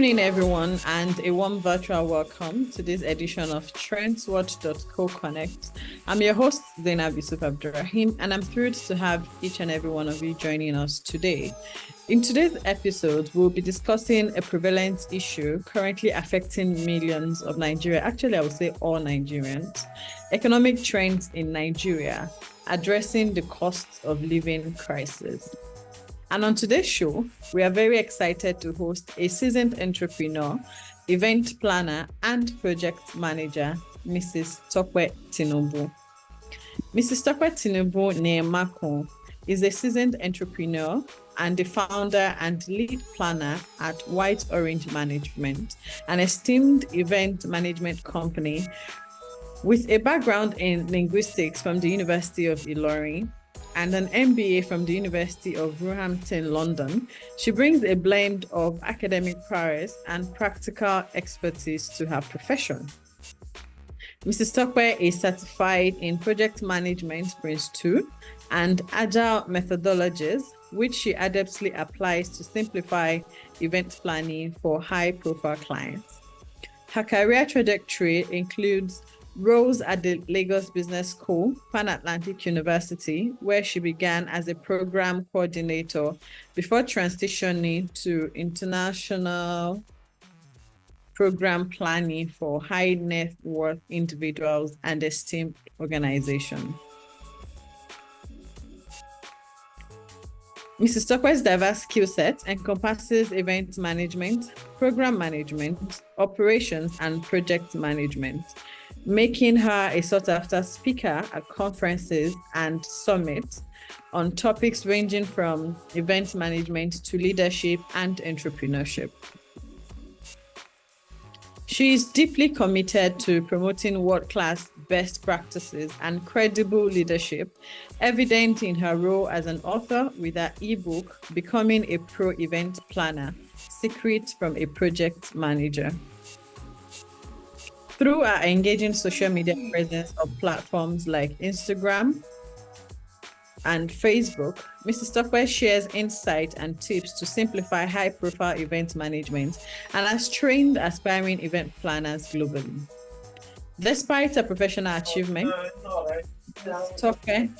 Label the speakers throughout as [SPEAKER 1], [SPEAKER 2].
[SPEAKER 1] evening, everyone, and a warm virtual welcome to this edition of TrendsWatch.co Connect. I'm your host, Zainab Yusuf Abdurrahim, and I'm thrilled to have each and every one of you joining us today. In today's episode, we'll be discussing a prevalent issue currently affecting millions of Nigeria. Actually, I would say all Nigerians. Economic trends in Nigeria, addressing the cost of living crisis. And on today's show, we are very excited to host a seasoned entrepreneur, event planner, and project manager, Mrs. Tope Tinubu. Mrs. Tope Tinubu Nehemako is a seasoned entrepreneur and the founder and lead planner at White Orange Management, an esteemed event management company with a background in linguistics from the University of Ilorin and an MBA from the University of Roehampton, London. She brings a blend of academic prowess and practical expertise to her profession. Mrs. Tope is certified in project management Prince 2 and agile methodologies, which she adeptly applies to simplify event planning for high-profile clients. Her career trajectory includes roles at the Lagos Business School, Pan Atlantic University, where she began as a program coordinator before transitioning to international program planning for high net worth individuals and esteemed organizations. Mrs. Tope's diverse skill set encompasses event management, program management, operations, and project management, making her a sought-after speaker at conferences and summits on topics ranging from event management to leadership and entrepreneurship. She is deeply committed to promoting world-class best practices and credible leadership, evident in her role as an author with her ebook, Becoming a Pro Event Planner, Secrets from a Project Manager. Through our engaging social media presence of platforms like Instagram and Facebook, Mrs. Tope shares insight and tips to simplify high-profile event management and has trained aspiring event planners globally. Despite her professional achievement, Mrs. Tope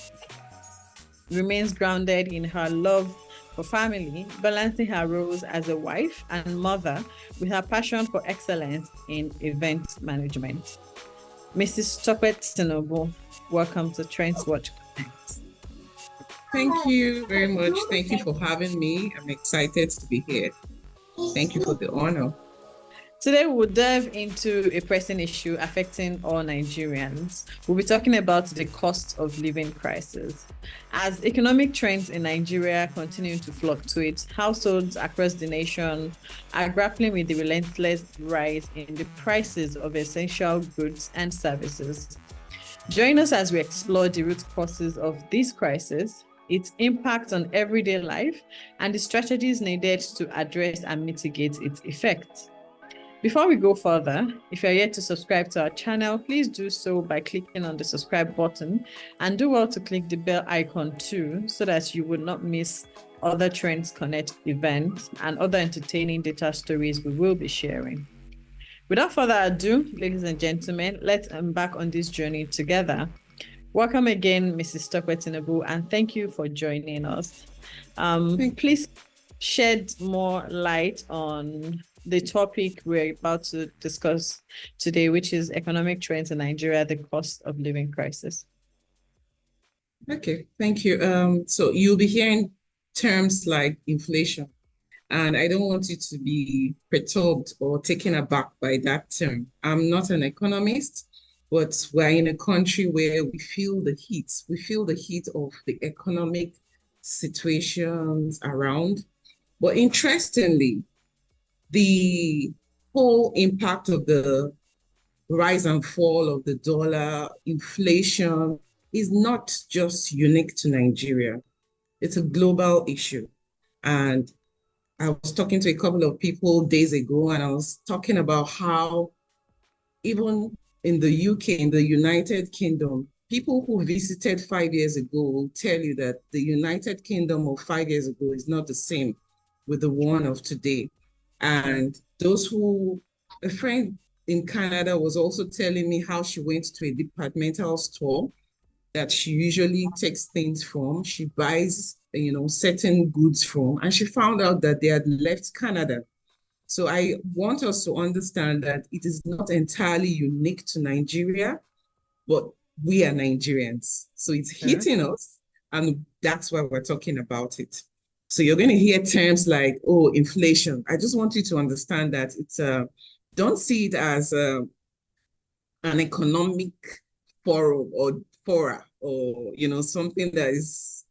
[SPEAKER 1] remains grounded in her love for family, balancing her roles as a wife and mother with her passion for excellence in event management. Mrs. Tope Tinubu, welcome to Trends Watch Connect.
[SPEAKER 2] Thank you very much. Thank you for having me. I'm excited to be here. Thank you for the honor.
[SPEAKER 1] Today, we'll dive into a pressing issue affecting all Nigerians. We'll be talking about the cost of living crisis. As economic trends in Nigeria continue to fluctuate, households across the nation are grappling with the relentless rise in the prices of essential goods and services. Join us as we explore the root causes of this crisis, its impact on everyday life, and the strategies needed to address and mitigate its effects. Before we go further, if you're yet to subscribe to our channel, please do so by clicking on the subscribe button and do well to click the bell icon too, so that you will not miss other Trends Connect events and other entertaining data stories we will be sharing. Without further ado, ladies and gentlemen, let's embark on this journey together. Welcome again, Mrs. Tope Tinubu, and thank you for joining us. Please shed more light on the topic we're about to discuss today, which is economic trends in Nigeria, the cost of living crisis.
[SPEAKER 2] Okay, thank you. So you'll be hearing terms like inflation, and I don't want you to be perturbed or taken aback by that term. I'm not an economist, but we're in a country where we feel the heat. We feel the heat of the economic situations around. But interestingly, the whole impact of the rise and fall of the dollar, inflation, is not just unique to Nigeria. It's a global issue. And I was talking to a couple of people days ago, and I was talking about how even in the UK, in the United Kingdom, people who visited 5 years ago will tell you that the United Kingdom of 5 years ago is not the same with the one of today. And a friend in Canada was also telling me how she went to a departmental store that she usually takes things from. She buys, certain goods from, and she found out that they had left Canada. So I want us to understand that it is not entirely unique to Nigeria, but we are Nigerians. So it's
[SPEAKER 1] Sure.
[SPEAKER 2] hitting us, and that's why we're talking about it. So you're going to hear terms like, oh, inflation. I just want you to understand that don't see it as an economic forum or fora or, something that is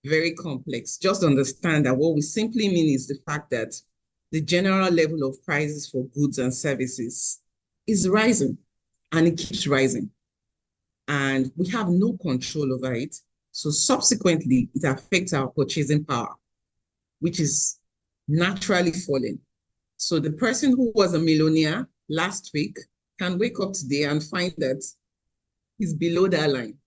[SPEAKER 2] very complex. Just understand that what we simply mean is the fact that the general level of prices for goods and services is rising, and it keeps rising, and we have no control over it. So subsequently, it affects our purchasing power, which is naturally falling. So the person who was a millionaire last week can wake up today and find that he's below that line.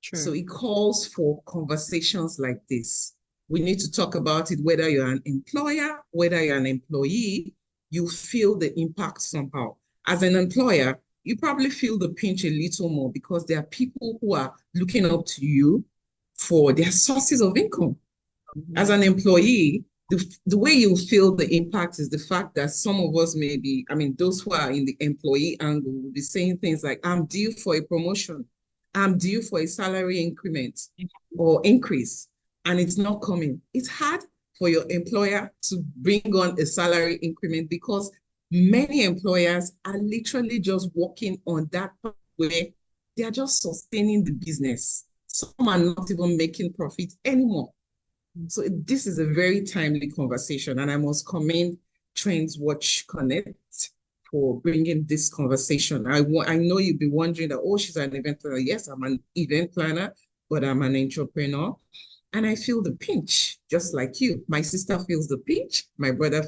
[SPEAKER 1] True.
[SPEAKER 2] So it calls for conversations like this. We need to talk about it, whether you're an employer, whether you're an employee, you feel the impact somehow. As an employer, you probably feel the pinch a little more because there are people who are looking up to you for their sources of income. As an employee, the way you feel the impact is the fact that some of us those who are in the employee angle will be saying things like, I'm due for a promotion, I'm due for a salary increment or increase, and it's not coming. It's hard for your employer to bring on a salary increment because many employers are literally just working on that part where they are just sustaining the business. Some are not even making profit anymore. So this is a very timely conversation, and I must commend Trends Watch Connect for bringing this conversation. I know you'll be wondering that, oh, she's an event planner. Yes, I'm an event planner, but I'm an entrepreneur. And I feel the pinch, just like you. My sister feels the pinch. My brother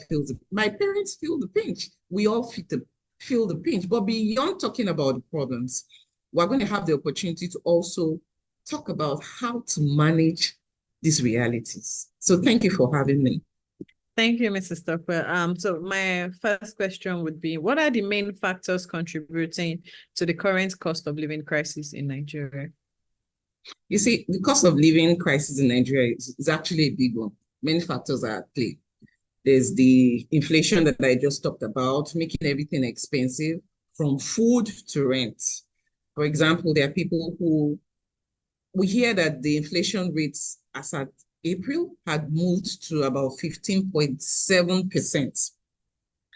[SPEAKER 2] my parents feel the pinch. We all feel the pinch. But beyond talking about the problems, we're going to have the opportunity to also talk about how to manage these realities. So thank you for having me.
[SPEAKER 1] Thank you, Mrs. Stockwell. So my first question would be, what are the main factors contributing to the current cost of living crisis in Nigeria?
[SPEAKER 2] You see, the cost of living crisis in Nigeria is actually a big one. Many factors are at play. There's the inflation that I just talked about, making everything expensive, from food to rent. For example, there are people we hear that the inflation rates as at April had moved to about 15.7%.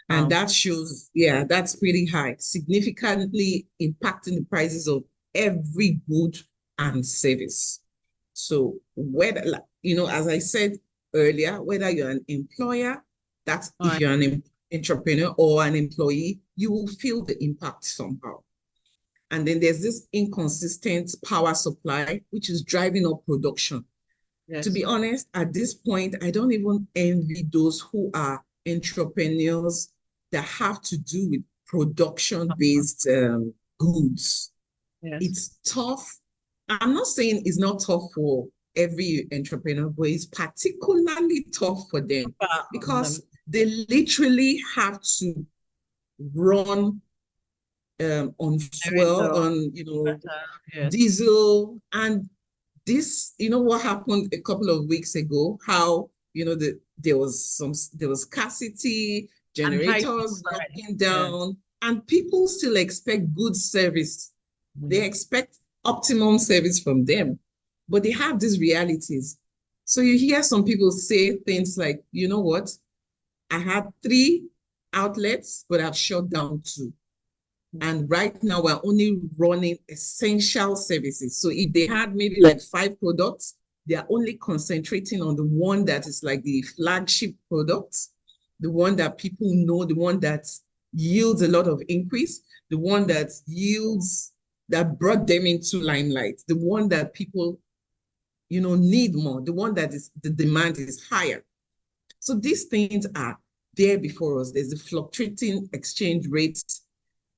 [SPEAKER 2] And that shows, that's pretty high, significantly impacting the prices of every good and service. So whether, as I said earlier, whether you're an employer, that's if you're an entrepreneur or an employee, you will feel the impact somehow. And then there's this inconsistent power supply, which is driving up production. Yes. To be honest, at this point, I don't even envy those who are entrepreneurs that have to do with production-based goods. Yes. It's tough. I'm not saying it's not tough for every entrepreneur, but it's particularly tough for them because they literally have to run on fuel, on diesel, and this, what happened a couple of weeks ago, how there was scarcity, generators knocking down, and people still expect good service. They expect optimum service from them, but they have these realities. So you hear some people say things like, you know what, I had 3 outlets, but I've shut down 2. And right now we're only running essential services. So if they had maybe like 5 products, they are only concentrating on the one that is like the flagship product, the one that people know, the one that yields a lot of increase, the one that brought them into limelight, the one that people, need more, the one that is the demand is higher. So these things are there before us. There's the fluctuating exchange rates,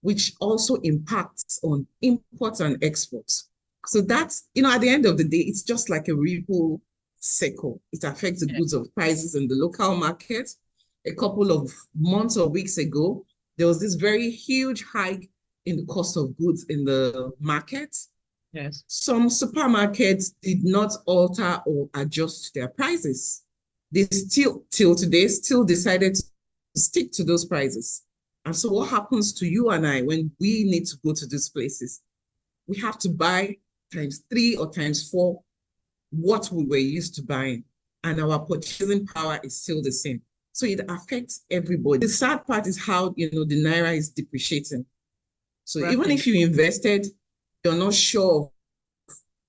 [SPEAKER 2] which also impacts on imports and exports. So that's, at the end of the day, it's just like a ripple circle. It affects the goods of prices in the local market. a couple of months or weeks ago, there was this very huge hike in the cost of goods in the market.
[SPEAKER 1] Yes.
[SPEAKER 2] Some supermarkets did not alter or adjust their prices. They still, till today, still decided to stick to those prices. And so what happens to you and I when we need to go to these places? We have to buy times 3 or times 4 what we were used to buying, and our purchasing power is still the same. So it affects everybody. The sad part is how, the Naira is depreciating. So even if you invested, you're not sure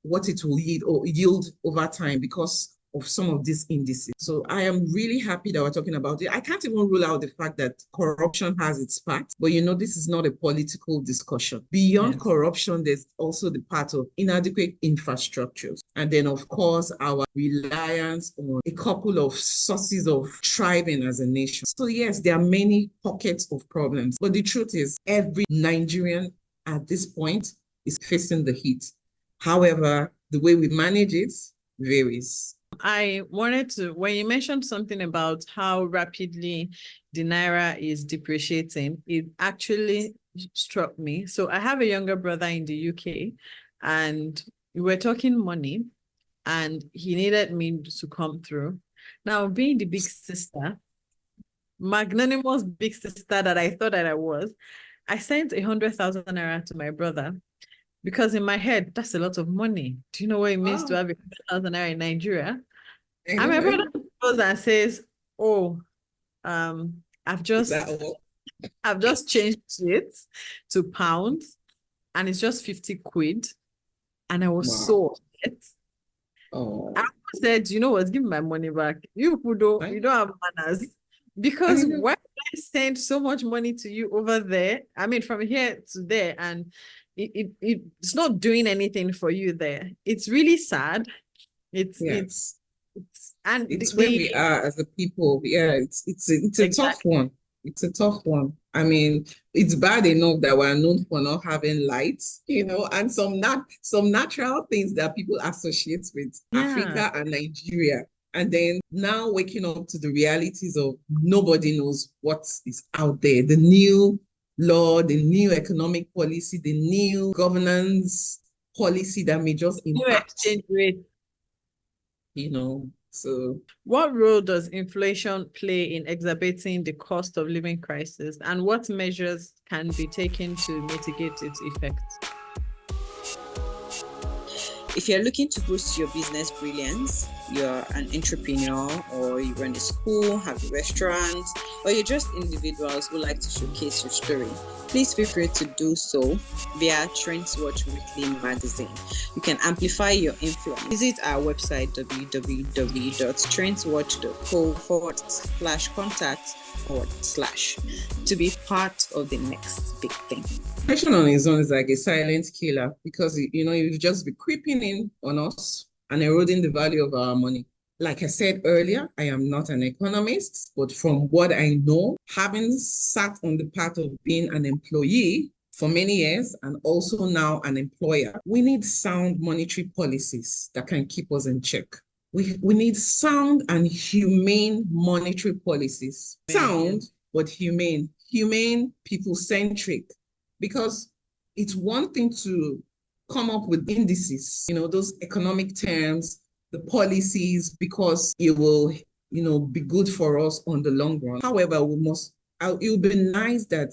[SPEAKER 2] what it will yield over time because of some of these indices. So I am really happy that we're talking about it. I can't even rule out the fact that corruption has its part, but this is not a political discussion. Beyond corruption, there's also the part of inadequate infrastructures. And then, of course, our reliance on a couple of sources of thriving as a nation. So yes, there are many pockets of problems, but the truth is every Nigerian at this point is facing the heat. However, the way we manage it varies.
[SPEAKER 1] I wanted to, when you mentioned something about how rapidly the Naira is depreciating, it actually struck me. So I have a younger brother in the UK, and we were talking money, and he needed me to come through. Now, being the big sister, magnanimous big sister that I thought that I was, I sent 100,000 Naira to my brother. Because in my head, that's a lot of money. Do you know what it means to have 100,000 Naira in Nigeria? And my brother goes and says, "Oh, I've just changed it to pounds, and it's just 50 quid." And I was so upset. I said, "You know what? Give me my money back. You don't have manners. Because why would I send so much money to you over there? I mean, from here to there, and it's not doing anything for you there. It's really sad. It's
[SPEAKER 2] where we are as a people. Yeah, it's a tough one. It's a tough one. I mean, it's bad enough that we're known for not having lights, and some natural things that people associate with Africa and Nigeria. And then now waking up to the realities of nobody knows what is out there. The new law, the new economic policy, the new governance policy that may just impact.
[SPEAKER 1] New exchange rate.
[SPEAKER 2] So
[SPEAKER 1] what role does inflation play in exacerbating the cost of living crisis, and what measures can be taken to mitigate its effects?
[SPEAKER 3] If you're looking to boost your business brilliance, you're an entrepreneur, or you run a school, have a restaurant, or you're just individuals who like to showcase your story, please feel free to do so via TrendsWatch Weekly Magazine. You can amplify your influence. Visit our website www.trendswatch.co/contact/ to be part of the next big thing.
[SPEAKER 2] Inflation on its own is like a silent killer because it will just be creeping in on us and eroding the value of our money. Like I said earlier, I am not an economist, but from what I know, having sat on the path of being an employee for many years and also now an employer, we need sound monetary policies that can keep us in check. We need sound and humane monetary policies. Sound, but humane, people-centric. Because it's one thing to come up with indices, those economic terms, the policies, because it will, be good for us on the long run. However, it would be nice that,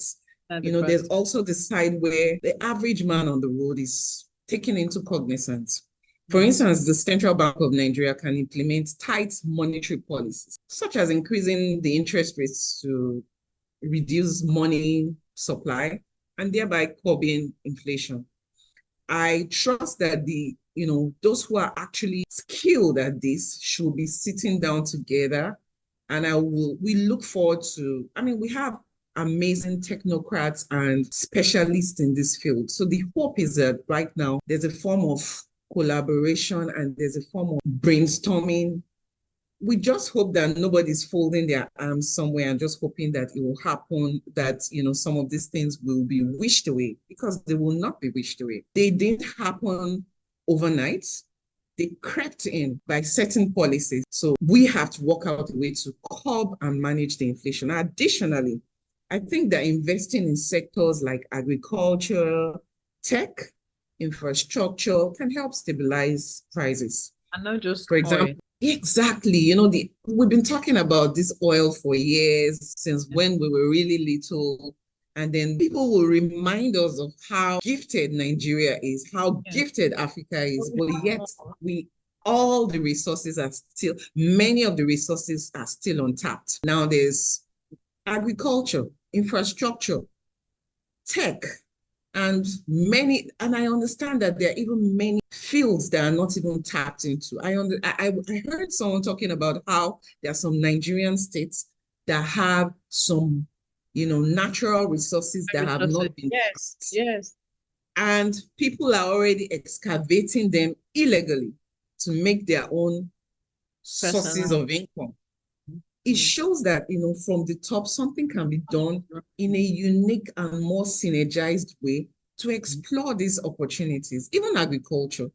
[SPEAKER 2] there's also the side where the average man on the road is taken into cognizance. For instance, the Central Bank of Nigeria can implement tight monetary policies, such as increasing the interest rates to reduce money supply and thereby curbing inflation. I trust that those who are actually skilled at this should be sitting down together, and we look forward to, we have amazing technocrats and specialists in this field. So the hope is that right now there's a form of collaboration and there's a form of brainstorming. We just hope that nobody's folding their arms somewhere and just hoping that it will happen, that, some of these things will be wished away, because they will not be wished away. They didn't happen overnight. they crept in by certain policies. So we have to work out a way to curb and manage the inflation. Additionally, I think that investing in sectors like agriculture, tech, infrastructure can help stabilize prices.
[SPEAKER 1] And not just
[SPEAKER 2] For example,
[SPEAKER 1] oil.
[SPEAKER 2] exactly, we've been talking about this oil for years, since when we were really little. And then people will remind us of how gifted Nigeria is, how gifted Africa is, but yet all the resources are still, many of the resources are still untapped. Now there's agriculture, infrastructure, tech, and I understand that there are even many fields that are not even tapped into. I heard someone talking about how there are some Nigerian states that have some, natural resources that have not been tapped.
[SPEAKER 1] Yes.
[SPEAKER 2] And people are already excavating them illegally to make their own sources of income. It shows that, from the top, something can be done in a unique and more synergized way to explore these opportunities, even agriculture.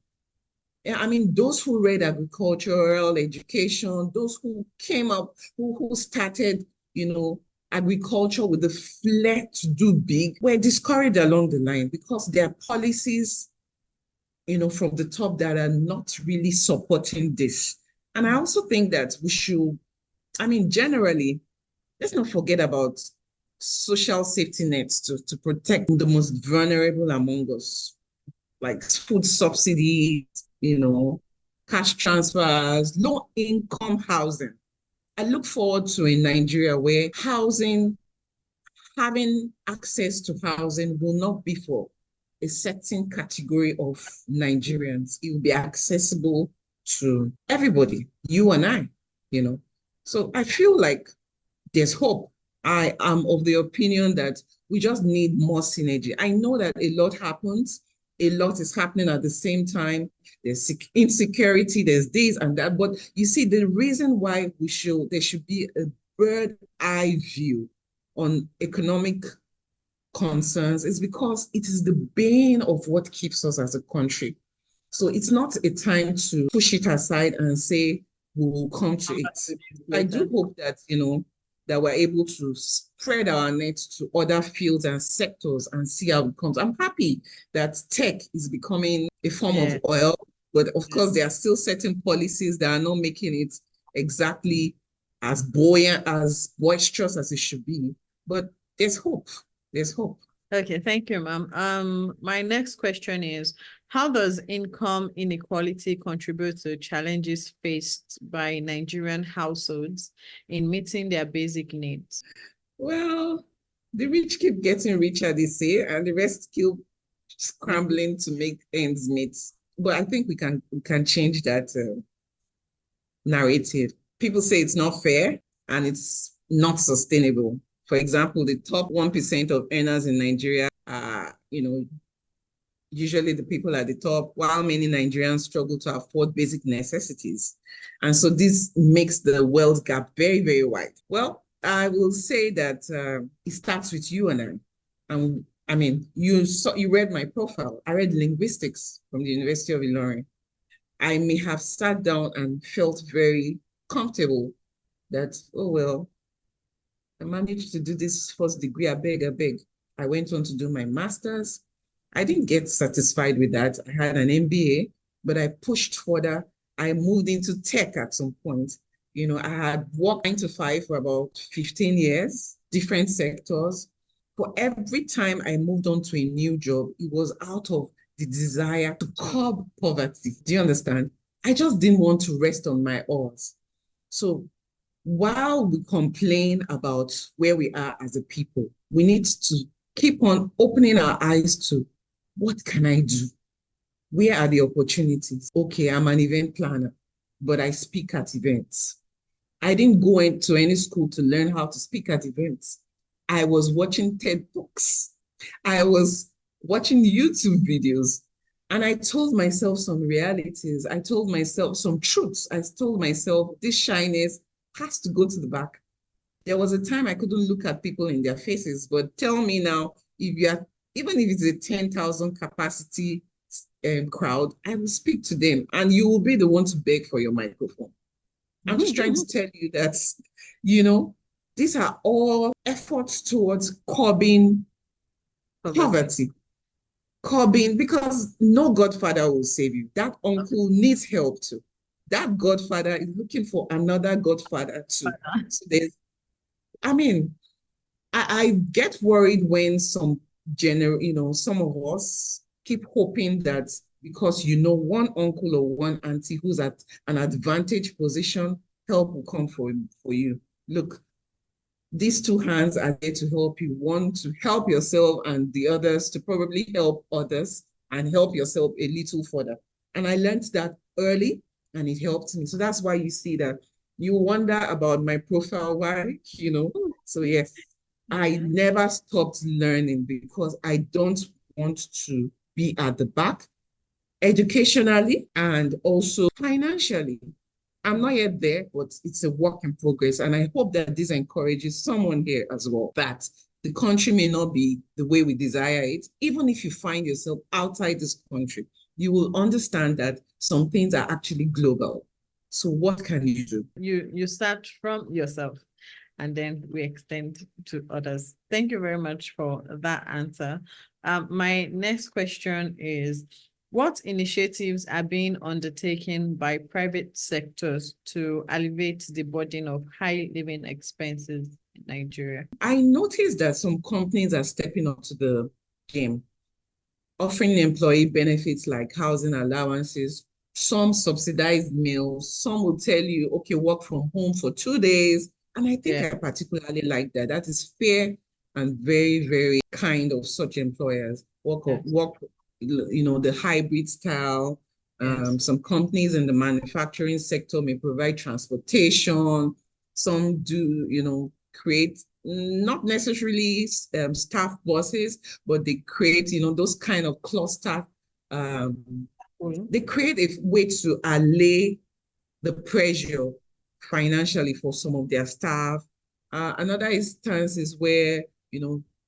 [SPEAKER 2] I mean, those who read agricultural education, those who came up, who started, agriculture with the flair to do big, were discouraged along the line because there are policies, from the top that are not really supporting this. And I also think that we should, generally, let's not forget about social safety nets to protect the most vulnerable among us, like food subsidies, cash transfers, low-income housing. I look forward to a Nigeria where having access to housing will not be for a certain category of Nigerians. It will be accessible to everybody, you and I, So I feel like there's hope. I am of the opinion that we just need more synergy. I know that a lot happens. A lot is happening at the same time. There's insecurity, there's this and that. But you see, the reason why there should be a bird eye view on economic concerns is because it is the bane of what keeps us as a country. So it's not a time to push it aside and say we will come to it. I do hope that, that we're able to spread our net to other fields and sectors and see how it comes. I'm happy that tech is becoming a form of oil, but of course there are still certain policies that are not making it exactly as buoyant, as boisterous as it should be. But there's hope. There's hope.
[SPEAKER 1] Okay, thank you, ma'am. My next question is, how does income inequality contribute to challenges faced by Nigerian households in meeting their basic needs?
[SPEAKER 2] Well, the rich keep getting richer, they say, and the rest keep scrambling to make ends meet. But I think we can change that narrative. People say it's not fair and it's not sustainable. For example, the top 1% of earners in Nigeria are, usually the people at the top, while many Nigerians struggle to afford basic necessities. And so this makes the wealth gap very, very wide. Well, I will say that it starts with you and I. You read my profile. I read linguistics from the University of Ilorin. I may have sat down and felt very comfortable that, oh, well, I managed to do this first degree, I beg. I went on to do my master's. I didn't get satisfied with that. I had an MBA, but I pushed further. I moved into tech at some point. I had worked 9 to 5 for about 15 years, different sectors. For every time I moved on to a new job, it was out of the desire to curb poverty. Do you understand? I just didn't want to rest on my oars. So while we complain about where we are as a people, we need to keep on opening our eyes to what can I do? Where are the opportunities? Okay, I'm an event planner, but I speak at events. I didn't go into any school to learn how to speak at events. I was watching TED Talks. I was watching YouTube videos. And I told myself some realities. I told myself some truths. I told myself this shyness has to go to the back. There was a time I couldn't look at people in their faces, but tell me now, even if it's a 10,000 capacity crowd, I will speak to them, and you will be the one to beg for your microphone. I'm just trying to tell you that, these are all efforts towards curbing poverty. Because no godfather will save you. That uncle needs help too. That godfather is looking for another godfather too. So I get worried when some of us keep hoping that because one uncle or one auntie who's at an advantage position, help will come for you. Look, these two hands are there to help you. One to help yourself, and the others to probably help others and help yourself a little further. And I learned that early, and it helped me. So that's why you see that you wonder about my profile, why, So yes, I never stopped learning because I don't want to be at the back educationally and also financially. I'm not yet there, but it's a work in progress. And I hope that this encourages someone here as well, that the country may not be the way we desire it. Even if you find yourself outside this country, you will understand that some things are actually global. So what can you do?
[SPEAKER 1] You start from yourself, and then we extend to others. Thank you very much for that answer. My next question is, what initiatives are being undertaken by private sectors to alleviate the burden of high living expenses in Nigeria?
[SPEAKER 2] I noticed that some companies are stepping up to the game, offering employee benefits like housing allowances, some subsidized meals, some will tell you, okay, work from home for 2 days. And I think I particularly like that. That is fair and very, very kind of such employers. Work the hybrid style. Some companies in the manufacturing sector may provide transportation. Some do, create not necessarily staff buses, but they create, those kind of cluster. They create a way to allay the pressure financially for some of their staff. Another instance is where,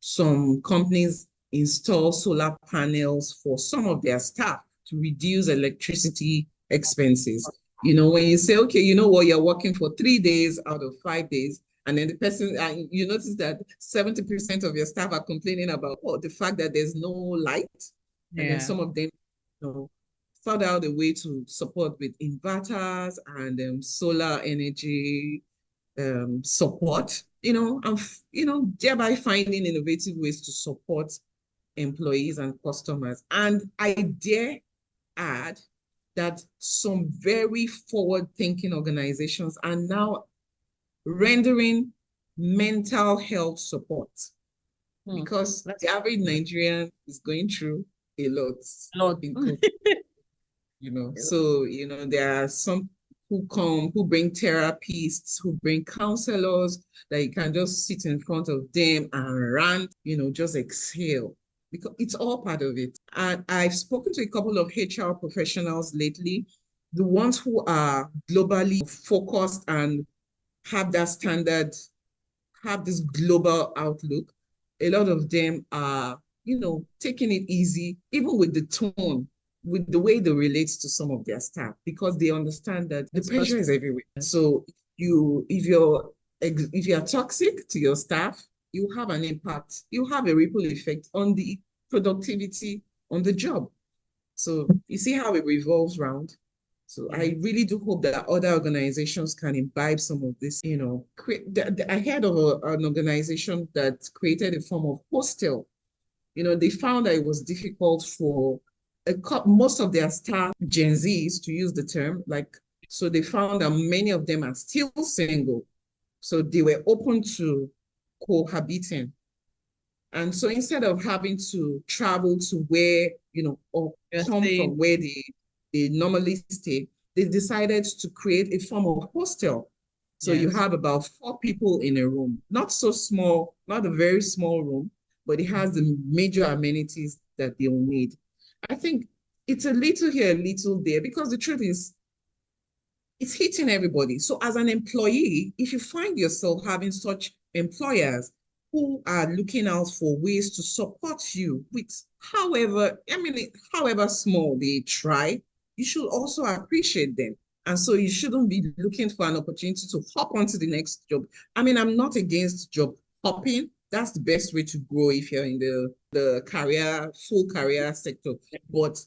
[SPEAKER 2] some companies install solar panels for some of their staff to reduce electricity expenses. When you say, okay, you're working for 3 days out of 5 days, and then the person, you notice that 70% of your staff are complaining about the fact that there's no light. And then some of them, thought out a way to support with inverters and solar energy support, and, thereby finding innovative ways to support employees and customers. And I dare add that some very forward-thinking organizations are now rendering mental health support because the average Nigerian is going through a lot. So, there are some who bring therapists, who bring counselors that you can just sit in front of them and rant, just exhale, because it's all part of it. And I've spoken to a couple of HR professionals lately, the ones who are globally focused and have that standard, have this global outlook. A lot of them are, taking it easy, even with the tone, with the way they relate to some of their staff, because they understand that the pressure is everywhere. So if you're toxic to your staff, you have an impact. You have a ripple effect on the productivity on the job. So you see how it revolves around. So I really do hope that other organizations can imbibe some of this. I heard of an organization that created a form of hostel. They found that it was difficult for most of their staff, Gen Zs, to use the term, so they found that many of them are still single. So they were open to cohabiting. And so instead of having to travel to where, or come from where they normally stay, they decided to create a form of hostel. So you have about 4 people in a room, not so small, not a very small room, but it has the major amenities that they'll need. I think it's a little here, a little there, because the truth is, it's hitting everybody. So as an employee, if you find yourself having such employers, who are looking out for ways to support you with however small they try, you should also appreciate them. And so you shouldn't be looking for an opportunity to hop onto the next job. I mean, I'm not against job hopping. That's the best way to grow if you're in the full career sector. But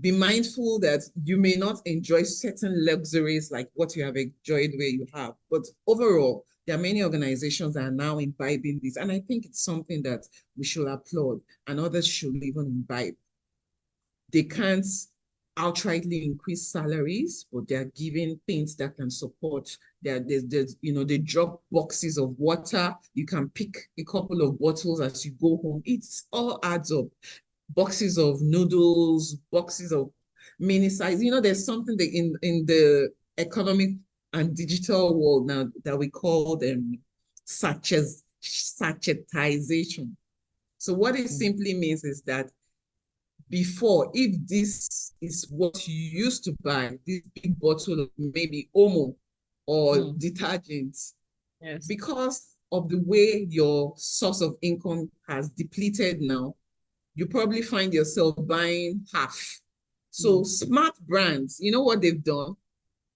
[SPEAKER 2] be mindful that you may not enjoy certain luxuries like what you have enjoyed where you have. But overall, there are many organizations that are now imbibing this. And I think it's something that we should applaud and others should even imbibe. They can't outrightly increase salaries, but they're giving things that can support. They drop boxes of water. You can pick a couple of bottles as you go home. It's all adds up. Boxes of noodles, boxes of mini size. There's something that in the economic and digital world now that we call them sachetization. So what it simply means is that before, if this is what you used to buy, this big bottle of maybe Omo or detergents,
[SPEAKER 1] yes,
[SPEAKER 2] because of the way your source of income has depleted now, you probably find yourself buying half. So smart brands, you know what they've done?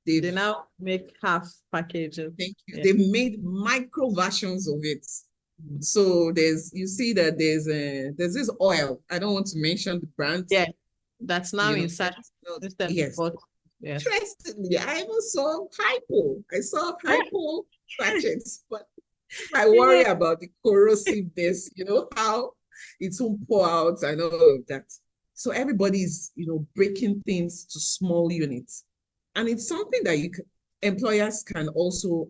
[SPEAKER 1] They now make half packages.
[SPEAKER 2] Thank you. Yeah. They've made micro versions of it. So you see that there's this oil. I don't want to mention the brand.
[SPEAKER 1] Yeah, that's now inside.
[SPEAKER 2] Yes. Yes. Interestingly, I even saw Hypo. I saw Hypo sachets, but I worry about the corrosiveness, how it won't pour out and all of that. So everybody's, breaking things to small units. And it's something that employers can also,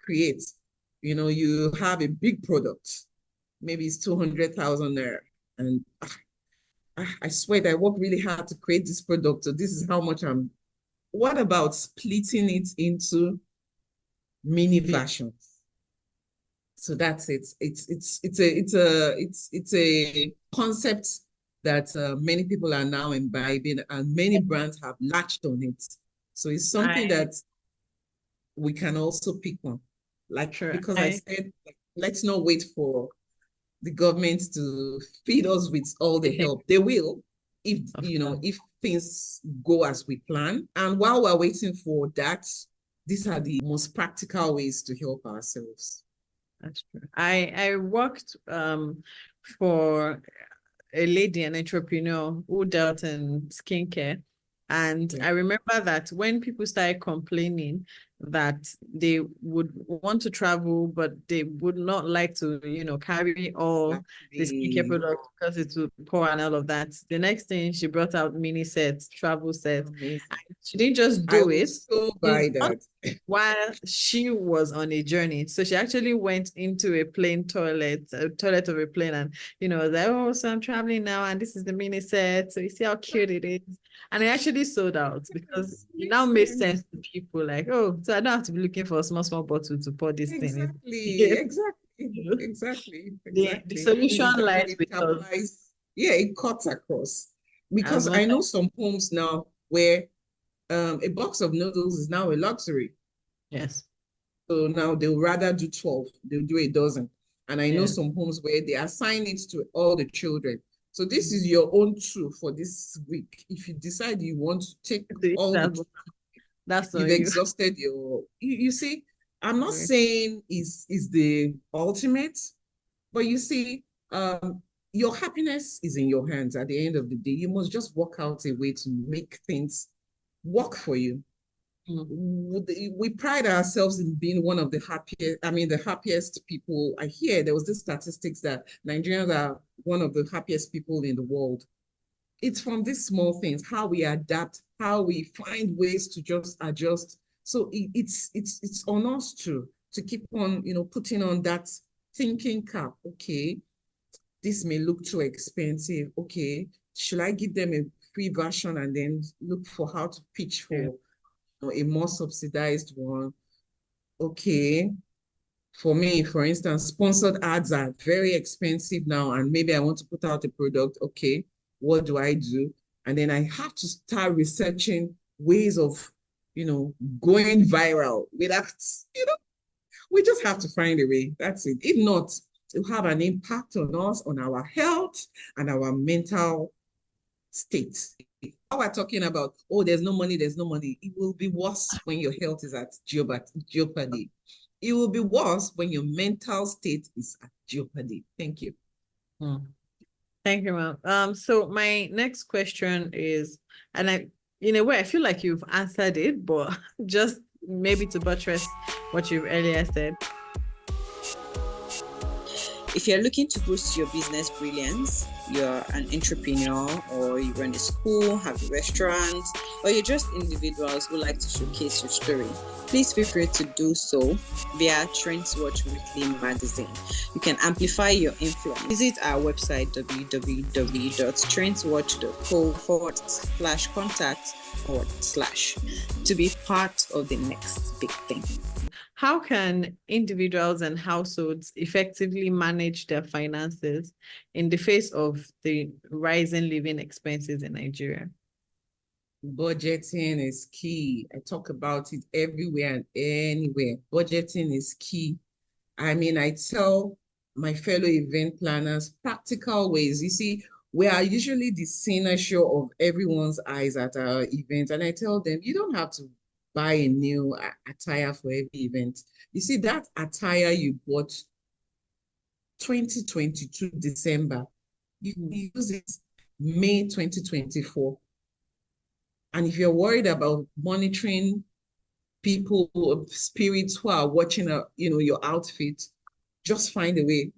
[SPEAKER 2] create. You have a big product, maybe it's 200,000 naira. And I swear that I worked really hard to create this product. So this is how much what about splitting it into mini versions? So that's it. It's a concept that many people are now imbibing, and many brands have latched on it. So it's something that we can also pick on. Because I said, let's not wait for the government to feed us with all the help. They will, if things go as we plan. And while we're waiting for that, these are the most practical ways to help ourselves.
[SPEAKER 1] That's true. I worked for a lady, an entrepreneur who dealt in skincare. And I remember that when people started complaining that they would want to travel, but they would not like to, carry all the skincare products because it would pour and all of that. The next thing, she brought out mini sets, travel sets. She didn't just do it.
[SPEAKER 2] So buy that.
[SPEAKER 1] While she was on a journey. So she actually went into a plane toilet of a plane, and so I'm traveling now, and this is the mini set. So you see how cute it is. And it actually sold out because it now made sense to people like, oh, so I don't have to be looking for a small bottle to pour this thing in.
[SPEAKER 2] Exactly.
[SPEAKER 1] The solution lies with us.
[SPEAKER 2] Yeah, it cuts across. Because I know some homes now where a box of noodles is now a luxury.
[SPEAKER 1] Yes.
[SPEAKER 2] So now they'll rather do 12. They'll do a dozen. And I know some homes where they assign it to all the children. So this is your own tool for this week. If you decide you want to take all
[SPEAKER 1] that's
[SPEAKER 2] you've exhausted you see, I'm not saying is the ultimate, but you see, your happiness is in your hands at the end of the day. You must just work out a way to make things work for you. We pride ourselves in being one of the happiest people. I hear there was this statistics that Nigerians are one of the happiest people in the world. It's from these small things, how we adapt, how we find ways to just adjust. So it's on us to keep on, putting on that thinking cap. Okay, this may look too expensive. Okay, should I give them a free version and then look for how to pitch for a more subsidized one? Okay, for me, for instance, sponsored ads are very expensive now, and maybe I want to put out a product. Okay, what do I do? And then I have to start researching ways of, going viral without, We just have to find a way. That's it. If not, it will have an impact on us, on our health and our mental state. Now we're talking about, oh, there's no money, there's no money. It will be worse when your health is at jeopardy. It will be worse when your mental state is at jeopardy. Thank you.
[SPEAKER 1] Thank you, ma'am. So my next question is, and in a way, I feel like you've answered it, but just maybe to buttress what you've earlier said.
[SPEAKER 3] If you're looking to boost your business brilliance, you're an entrepreneur, or you run a school, have a restaurant, or you're just individuals who like to showcase your story, please feel free to do so via TrendsWatch Weekly magazine. You can amplify your influence. Visit our website www.trendswatch.co/contact/ to be part of the next big thing.
[SPEAKER 1] How can individuals and households effectively manage their finances in the face of the rising living expenses in Nigeria?
[SPEAKER 2] Budgeting is key. I talk about it everywhere and anywhere. Budgeting is key. I mean, I tell my fellow event planners practical ways. You see, we are usually the cynosure of everyone's eyes at our event. And I tell them, you don't have to buy a new attire for every event. You see, that attire you bought 2022 December, you use it May 2024. And if you're worried about monitoring people, spirits who are watching, your outfit, just find a way.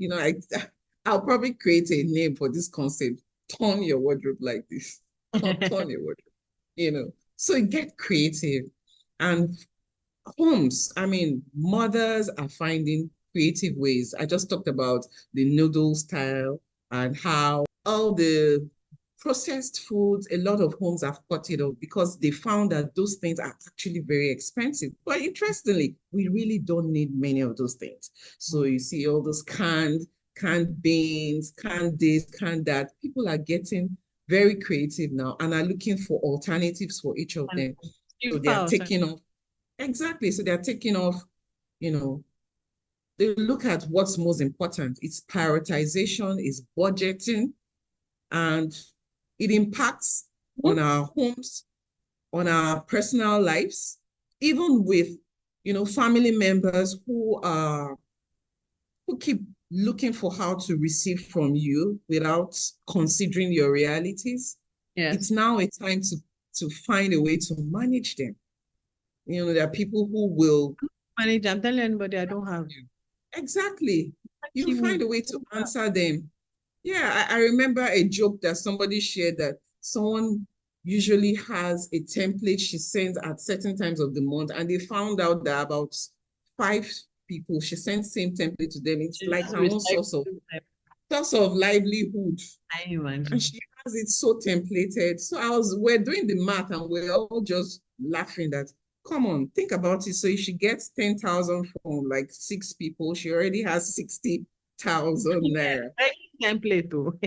[SPEAKER 2] I'll probably create a name for this concept. Turn your wardrobe like this. Turn your wardrobe. So get creative. And homes, mothers are finding creative ways. I just talked about the noodle style and how all the processed foods, a lot of homes have cut it off because they found that those things are actually very expensive. But interestingly, we really don't need many of those things. So you see all those canned beans, canned this, canned that. People are getting very creative now and are looking for alternatives for each of them. So they are taking off. Exactly. So they're taking off, they look at what's most important. It's prioritization, it's budgeting, and it impacts on our homes, on our personal lives, even with, family members who keep looking for how to receive from you without considering your realities.
[SPEAKER 1] Yes.
[SPEAKER 2] It's now a time to find a way to manage them. There are people who will
[SPEAKER 1] manage. I'm telling anybody I don't have.
[SPEAKER 2] Exactly. You find a way to answer them. Yeah, I remember a joke that somebody shared that someone usually has a template she sends at certain times of the month, and they found out that about 5 people, she sends same template to them. It's like her own source of livelihood.
[SPEAKER 1] I imagine.
[SPEAKER 2] And she has it so templated. So we're doing the math and we're all just laughing that, come on, think about it. So if she gets 10,000 from like 6 people, she already has 60,000 naira.
[SPEAKER 1] Template too.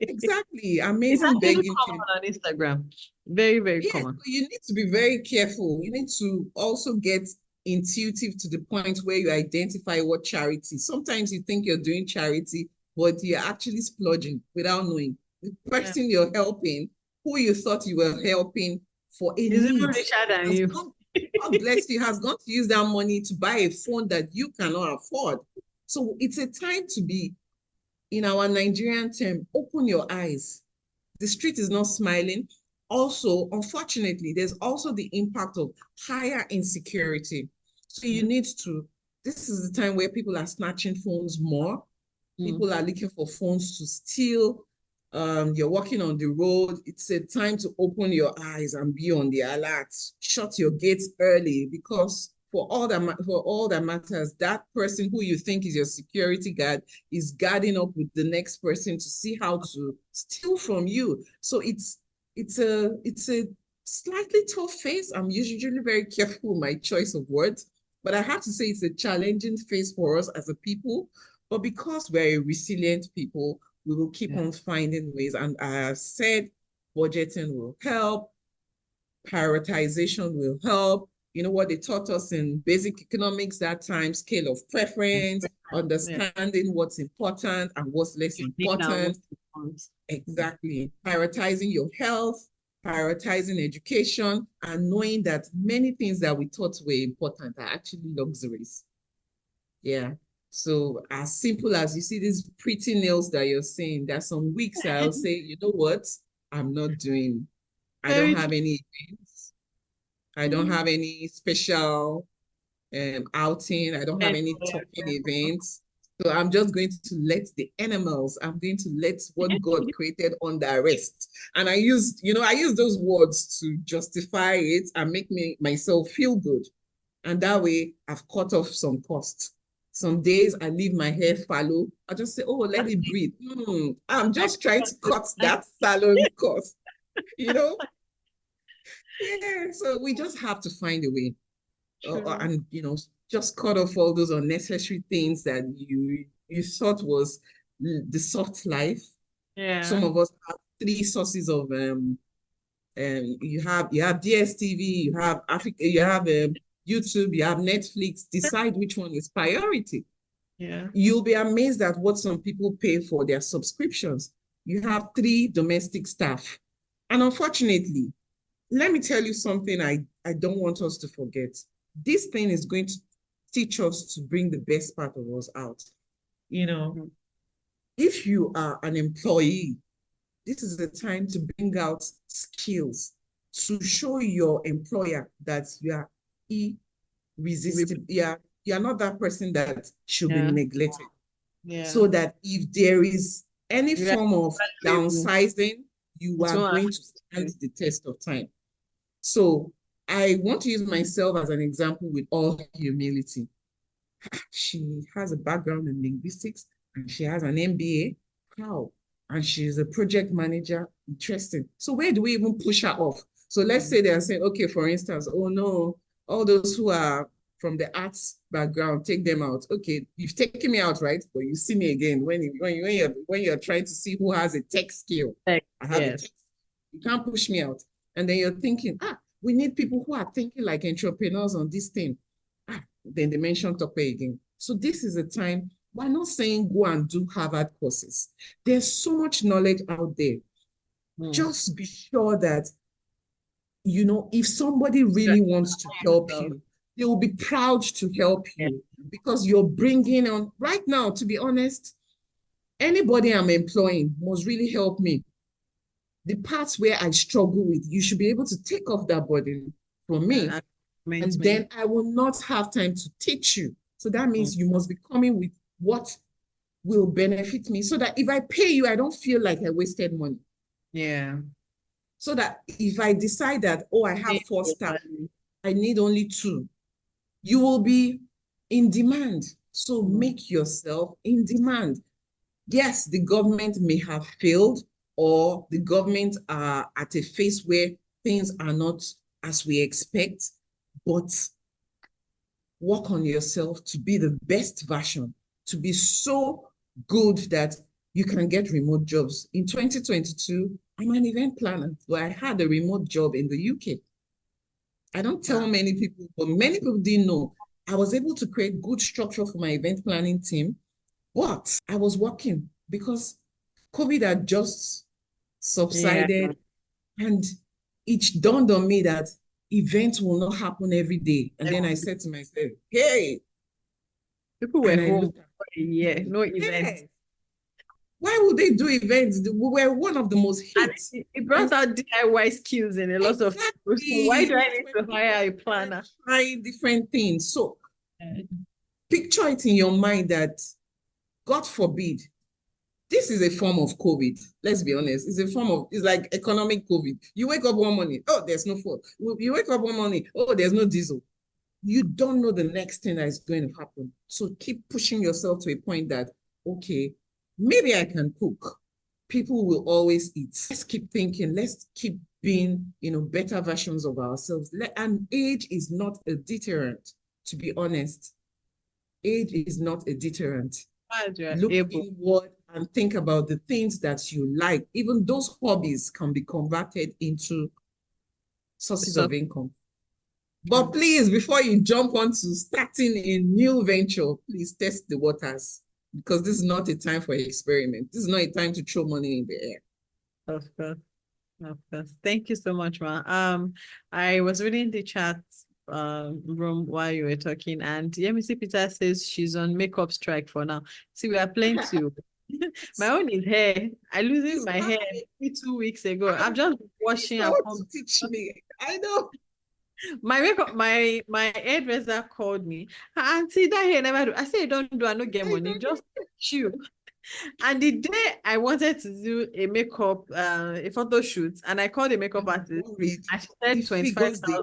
[SPEAKER 2] Exactly. Amazing begging.
[SPEAKER 1] Common on Instagram. Very, very common.
[SPEAKER 2] So you need to be very careful. You need to also get intuitive to the point where you identify what charity. Sometimes you think you're doing charity, but you're actually splurging without knowing. The person you're helping, who you thought you were helping for a need, God bless you, has gone to use that money to buy a phone that you cannot afford. So it's a time to be, in our Nigerian term, open your eyes. The street is not smiling. Also, unfortunately, there's also the impact of higher insecurity. So you need to, this is the time where people are snatching phones more. People are looking for phones to steal. You're walking on the road. It's a time to open your eyes and be on the alert. Shut your gates early, because for all that matters, that person who you think is your security guard is guarding up with the next person to see how to steal from you. So it's a slightly tough phase. I'm usually very careful with my choice of words, but I have to say it's a challenging phase for us as a people. But because we're a resilient people, we will keep on finding ways. And I have said budgeting will help, prioritization will help, you know, what they taught us in basic economics that time, scale of preference, understanding what's important and what's less important. Exactly. Prioritizing your health, prioritizing education, and knowing that many things that we thought were important are actually luxuries. Yeah. So as simple as you see these pretty nails that you're saying, there's some weeks I'll say, you know what? I'm not doing. I don't have any events. I don't have any special outing. I don't have any talking events. So I'm just going to let the animals, I'm going to let what God created under rest. And I use those words to justify it and make myself feel good. And that way I've cut off some costs. Some days I leave my hair fallow. I just say, oh, let it breathe. I'm just trying to cut that salon cost, you know? Yeah, so we just have to find a way. And, you know, just cut off all those unnecessary things that you thought was the soft life.
[SPEAKER 1] Yeah.
[SPEAKER 2] Some of us have 3 sources of you have DSTV, you have Africa, you have YouTube, you have Netflix. Decide which one is priority.
[SPEAKER 1] Yeah.
[SPEAKER 2] You'll be amazed at what some people pay for their subscriptions. You have 3 domestic staff. And unfortunately, let me tell you something I don't want us to forget. This thing is going to teach us to bring the best part of us out. You know, if you are an employee, this is the time to bring out skills to show your employer that you are irresistible. You're not that person that should be neglected. Yeah. So that if there is any form of downsizing, you are going to stand the test of time. So I want to use myself as an example with all humility. She has a background in linguistics and she has an MBA. How? And she's a project manager. Interesting. So where do we even push her off? So let's say they're saying, okay, for instance, oh no, all those who are from the arts background, take them out. Okay, you've taken me out, right? But you see me again when you're trying to see who has a tech skill. I have a tech. You can't push me out. And then you're thinking, we need people who are thinking like entrepreneurs on this thing. Then they mention Tope again. So this is a time, we're not saying go and do Harvard courses. There's so much knowledge out there. Just be sure that, you know, if somebody really wants to help you, they will be proud to help you because you're bringing on, right now, to be honest, anybody I'm employing must really help me. The parts where I struggle with, you should be able to take off that burden from me. And then I will not have time to teach you. So that means you must be coming with what will benefit me so that if I pay you, I don't feel like I wasted money. Yeah. So that if I decide that, oh, I have 4 staff, I need only 2, you will be in demand. So make yourself in demand. Yes, the government may have failed, or the government are at a phase where things are not as we expect, but work on yourself to be the best version, to be so good that you can get remote jobs. In 2022, I'm an event planner, so I had a remote job in the UK. I don't tell many people, but many people didn't know. I was able to create good structure for my event planning team, but I was working because COVID had just subsided, and it dawned on me that events will not happen every day. And then I said to myself, hey,
[SPEAKER 1] people were home for a year, no events.
[SPEAKER 2] Why would they do events? We were one of the most hits.
[SPEAKER 1] It brought out DIY skills in a lot of people. So why do I need to hire a planner?
[SPEAKER 2] Try different things. So picture it in your mind that, God forbid, this is a form of COVID. Let's be honest. It's like economic COVID. You wake up one morning, oh, there's no food. You wake up one morning, oh, there's no diesel. You don't know the next thing that is going to happen. So keep pushing yourself to a point that, okay, maybe I can cook. People will always eat. Let's keep thinking. Let's keep being, better versions of ourselves. And age is not a deterrent, to be honest. Age is not a deterrent. Look inward and think about the things that you like. Even those hobbies can be converted into sources of income. But please, before you jump onto starting a new venture, please test the waters, because this is not a time for experiment. This is not a time to throw money in the air.
[SPEAKER 1] Of course. Of course. Thank you so much, Ma. I was reading the chat room while you were talking, and Yemisi Peter says she's on makeup strike for now. See, we are playing to my own is hair. I losing my hair 2 weeks ago. I'm just washing up.
[SPEAKER 2] Teach me. I know.
[SPEAKER 1] My makeup, my hairdresser called me. Auntie, that hair never do. I said, don't do. I don't get money. Just chill. And the day I wanted to do a makeup, a photo shoot, and I called the makeup artist, and she said 25,000.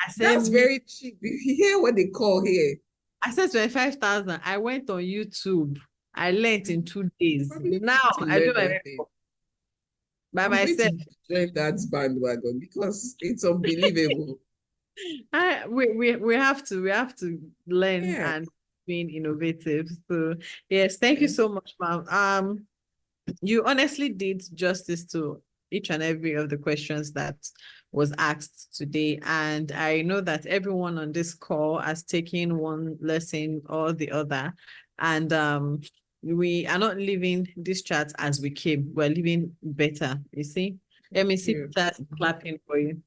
[SPEAKER 1] I said,
[SPEAKER 2] that's very cheap. You hear what they call here?
[SPEAKER 1] I said 25,000. I went on YouTube. I learned in 2 days. Now I do my makeup by myself.
[SPEAKER 2] Join that bandwagon because it's unbelievable.
[SPEAKER 1] We have to learn and being innovative. So yes, thank you so much, ma'am. You honestly did justice to each and every of the questions that was asked today, and I know that everyone on this call has taken one lesson or the other, and we are not leaving this chat as we came. We're leaving better. You see, let me see that clapping for you.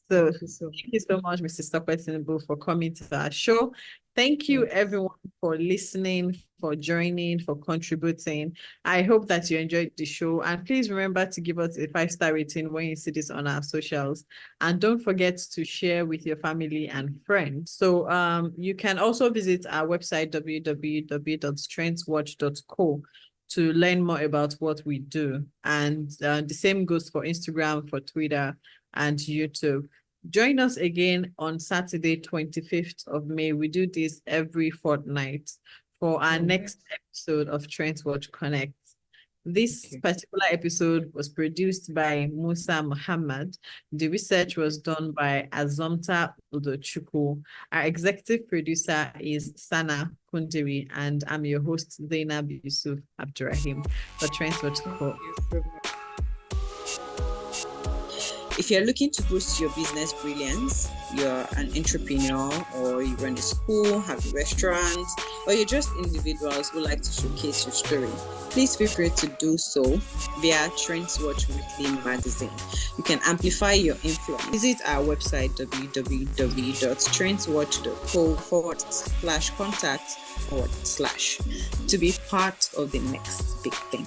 [SPEAKER 1] So thank you so much, Mr. Stockwell Tinubu, for coming to our show. Thank you, everyone, for listening, for joining, for contributing. I hope that you enjoyed the show. And please remember to give us a 5-star rating when you see this on our socials. And don't forget to share with your family and friends. So you can also visit our website, www.strengthswatch.co, to learn more about what we do. And the same goes for Instagram, for Twitter, and YouTube. Join us again on Saturday, 25th of May. We do this every fortnight for our next episode of TrendSwatch Connect. This particular episode was produced by Musa Muhammad. The research was done by Azomta Udochukwu. Our executive producer is Sana Kundiri, and I'm your host, Zainab Yusuf Abdurrahim for TrendSwatch Co.
[SPEAKER 3] If you're looking to boost your business brilliance, you're an entrepreneur, or you run a school, have a restaurant, or you're just individuals who like to showcase your story, please feel free to do so via TrendSwatch Weekly Magazine. You can amplify your influence. Visit our website www.trendswatch.co/contact/ to be part of the next big thing.